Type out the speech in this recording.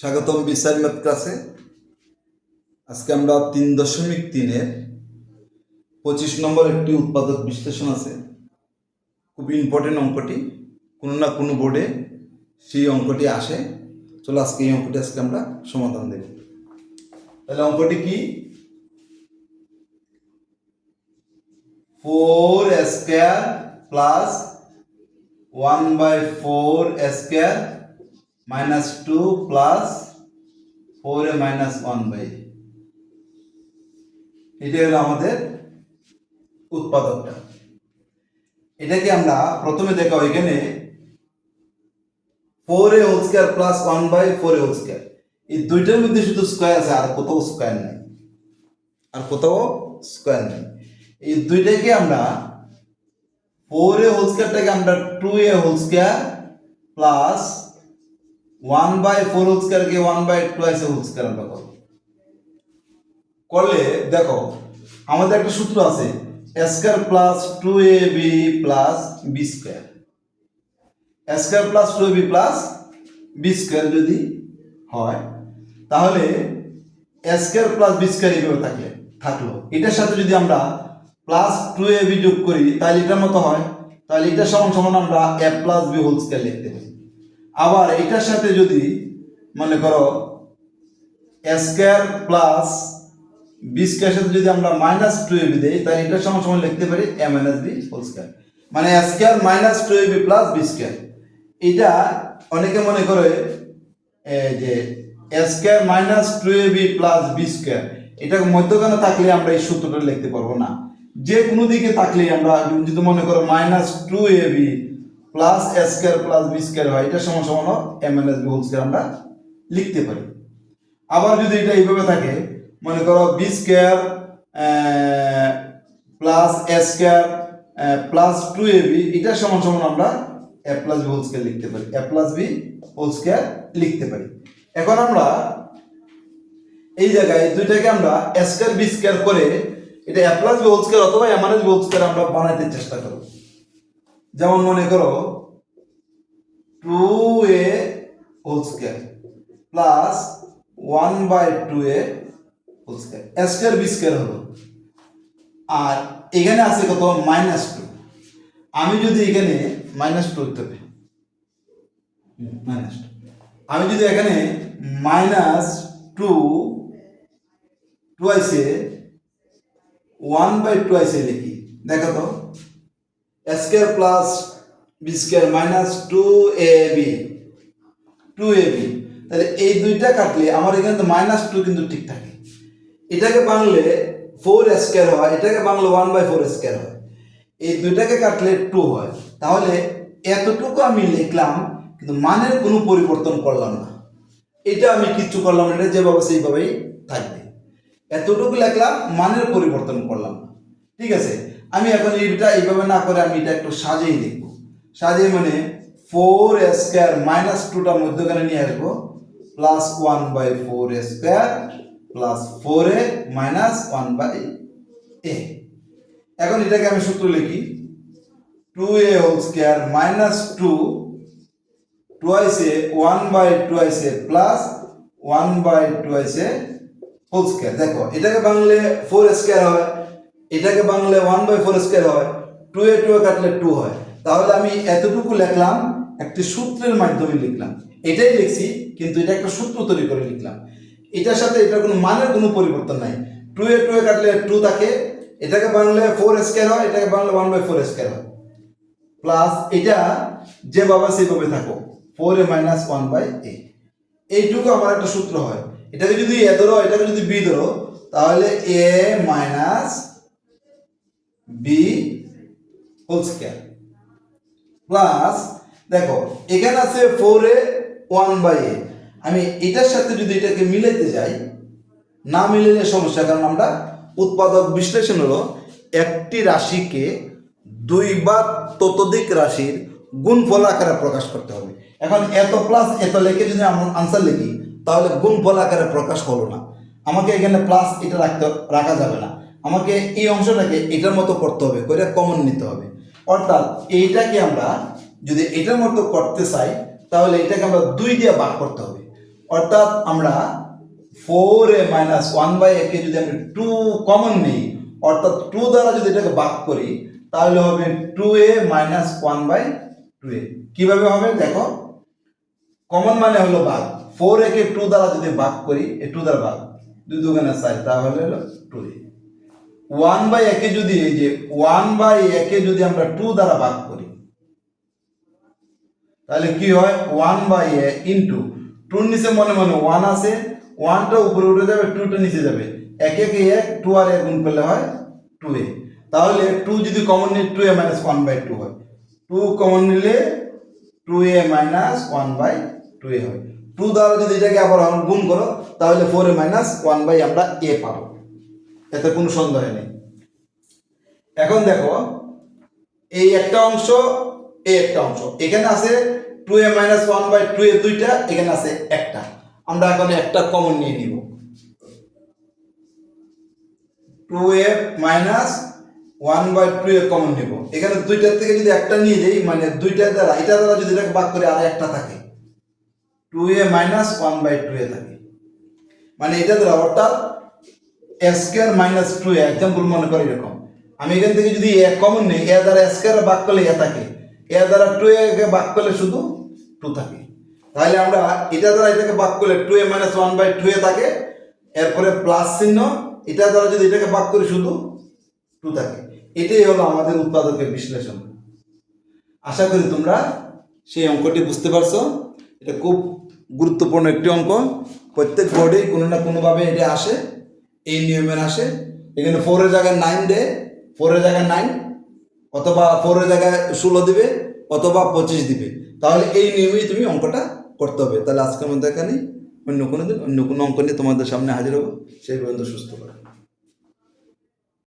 স্বাগতম বিচার ম্যাথ ক্লাসে। আজকে আমরা 3.3-এর 25 নম্বর একটি উৎপাদক বিশ্লেষণ আছে। খুব ইম্পর্টেন্ট অঙ্কটি, কোনো না কোনো বোর্ডে সেই অঙ্কটি আসে। চলো আজকে এই অঙ্কটি আমরা সমাধান দেব। তাহলে অঙ্কটি কি? 4 square plus 1/4 square minus 2 plus 4a minus 1/, এটা হলো আমাদের উৎপাদকটা। এটাকে আমরা প্রথমে দেখো, এখানে 4a whole square plus 1/4a whole square, এই দুইটার মধ্যে শুধু স্কয়ার আছে, আর কোথাও স্কয়ার নেই, এই দুইটাকে আমরা 4a হোল স্কয়ারটাকে আমরা 2a whole square plus 1/4 whole স্কয়ারকে 1/2 হোল স্কয়ার আমরা করলে দেখো আমাদের একটা সূত্র আছে, a square plus 2ab plus b square. a square plus 2ab plus b square যদি হয় তাহলে a square plus b square এইভাবে থাকলো। এটার সাথে যদি আমরা প্লাস 2ab যোগ করি তাহলে এটার মতো হয়, তাহলে এটা সমান সমান আমরা a plus b whole square লিখতে পারি। আবার এটার সাথে যদি মনে করো a square plus b square সাথে যদি আমরা মাইনাস 2ab দেই তাহলে এটা সমান সমান লিখতে পারি a minus b whole square, মানে a square minus 2ab plus b square. এটা অনেকে মনে করে যে a square minus 2ab plus b square, এটা মধ্যখানে থাকলে আমরা এই সূত্রটা লিখতে পারবো না। যে কোনো দিকে থাকলে আমরা যদি মনে করো minus 2ab plus a square plus b square হয়, এটা সমান সমান a minus b whole square আমরা লিখতে পারি। আবার যদি এটা এইভাবে থাকে, মনে করো b square plus a square plus 2ab, এটা সমান সমান আমরা a plus b whole square লিখতে পারি, a plus b whole square লিখতে পারি। এখন আমরা এই জায়গায় দুইটাকে আমরা a স্কয়ার b স্কয়ার করে এটা a plus b whole square অথবা a minus b whole square আমরা বানাইতে চেষ্টা করব। যেমন মনে করো 2a whole square plus 1/2a whole square, a square b square হলো, আর এখানে আছে কত মাইনাস 2। আমি যদি এখানে মাইনাস 2 লিখতে পারি, আমি যদি এখানে মাইনাস 2 টুয়াইসে 1/2 লিখি, দেখো তো a square plus b square minus 2ab, তাহলে এই দুইটা কাটলে আমার এখানে তো মাইনাস 2 কিন্তু ঠিক থাকে। এটাকে বাংলে 4 স্কয়ার হয়, এটাকে বাংলে 1/4 স্কয়ার হয়, এই দুইটাকে কাটলে 2 হয়। তাহলে এতটুকু আমি লিখলাম কিন্তু মানের কোনো পরিবর্তন করলাম না, এটা আমি কিচ্ছু করলাম না, এটা যেভাবে সেইভাবেই থাকবে। এতটুকু লিখলাম, মানের পরিবর্তন করলাম না, ঠিক আছে। আমি এখন এটা এইভাবে না করে আমি এটা একটু সাজিয়ে লিখবো। সাজিয়ে মানে 4 স্কয়ার মাইনাস 2টা মধ্যখানে নিয়ে আসবো, plus 1/4 square plus 4a minus 1/a। এখন এটাকে আমি সূত্র লিখি, 2a হোল স্কয়ার মাইনাস 2 টুয়াইসে 1/2 প্লাস 1/2 হোল স্কয়ার। দেখো এটাকে বাংলে 4 স্কয়ার হয়, এটাকে বাংলে 1/4 স্কয়ার হয়, 2a 2 কাটলে 2 হয়। তাহলে আমি এতটুকু লিখলাম, একটি সূত্রের মাধ্যমে লিখলাম, এটাই লিখছি কিন্তু এটা একটা সূত্র তৈরি করে লিখলাম। এটার সাথে এটার কোনো মানের কোনো পরিবর্তন নাই, 2a 2 কাটলে 2 থাকে, এটাকে বাংলে 4 স্কয়ার হয়, এটাকে বাংলে 1/4 স্কয়ার হয়, প্লাস এটা যেভাবে সেভাবে থাকো 4a মাইনাস 1/a, এইটুকু আমার একটা সূত্র হয়। এটাকে যদি a ধরো, এটাকে যদি b ধরো, তাহলে a minus b whole square plus, দেখো এখানে আছে 4a 1/a, আমি এটার সাথে যদি এটাকে মিলাইতে যাই, না মিলাইলে সমস্যা, কারণ আমরা উৎপাদক বিশ্লেষণ হলো একটি রাশিকে দুই বা ততোধিক রাশির গুণফল আকারে প্রকাশ করতে হবে। এখন এত প্লাস এত লিখে যদি আমরা আনসার লিখি তাহলে গুণফল আকারে প্রকাশ হলো না, আমাকে এখানে প্লাস এটা রাখা যাবে না, আমাকে এই অংশটাকে এটার মতো করতে হবে, করে কমন নিতে হবে। অর্থাৎ এইটাকে আমরা যদি এটার মতো করতে চাই তাহলে এটাকে আমরা 2 দিয়ে ভাগ করতে হবে, অর্থাৎ আমরা 4a মাইনাস 1/a কে যদি আমরা 2 কমন নিই, অর্থাৎ 2 দ্বারা যদি এটাকে ভাগ করি তাহলে হবে 2a মাইনাস 1/2a। কিভাবে হবে দেখো, কমন মানে হলো ভাগ, 4a কে 2 দ্বারা যদি ভাগ করি, এই 2 দ্বারা ভাগ, 2 দুগুণে 4, তাহলে হলো 2a। 1/a কে যদি এই যে 1/a কে যদি আমরা 2 দ্বারা ভাগ করি তাহলে কি হয়, 1/a ইন্টু 2 নিচে মনে মনে 1 আছে, 1টা উপরে উঠে যাবে, 2টা নিচে যাবে, 1 1 1, 2 আর 1 গুণ করলে হয় 2a। তাহলে 2 যদি কমন নিই 2a মাইনাস 1/2 হয়, 2 কমন নিলে 2a মাইনাস 1/2a হয়। 2 দ্বারা যদি এটাকে আবার গুণ করো তাহলে 4a মাইনাস 1/, আমরা a পাবো, এতে কোনো সন্দেহ নেই। এখন দেখো এই একটা অংশ, এই একটা অংশ, এখানে আছে 2a মাইনাস 1/2a দুইটা, এখানে আছে একটা, আমরা এখন একটা কমন নিয়ে নিব, 2a মাইনাস 1/2a কমন নিব। এখানে দুইটার থেকে যদি একটা নিয়ে যাই, মানে দুইটা দ্বারা এটা দ্বারা যদি এটাকে ভাগ করে আর একটা থাকে, 2a মাইনাস 1/2a থাকে, মানে এটা দ্বারা, অর্থাৎ a square minus 2a। Example মনে করি এরকম, আমি এখান থেকে যদি a কমন নেই, a দ্বারা স্কয়ার ভাগ করলে a থাকে, a দ্বারা 2a কে ভাগ করলে শুধু 2 থাকে। তাহলে আমরা এটা দ্বারা এটাকে ভাগ করলে 2a মাইনাস 1/2a থাকে, এরপরে প্লাস চিহ্ন, এটা দ্বারা যদি এটাকে ভাগ করি শুধু 2 থাকে। এটাই হলো আমাদের উৎপাদকের বিশ্লেষণ। আশা করি তোমরা সেই অঙ্কটি বুঝতে পারছো। এটা খুব গুরুত্বপূর্ণ একটি অঙ্ক, প্রত্যেক বোর্ডেই কোনো না কোনোভাবে এটা আসে, এই নিয়মের আসে। এখানে 4 এর জায়গায় 9 দেয়, 4 এর জায়গায় 9, অথবা 4 এর জায়গায় 16 দিবে, অথবা 25 দিবে, তাহলে এই নিয়মেই তুমি অঙ্কটা করতে হবে। তাহলে আজকের মধ্যে এখানে, অন্য কোনো দিন অন্য কোনো অঙ্ক নিয়ে তোমাদের সামনে হাজির হবো। সেই পর্যন্ত সুস্থ করো।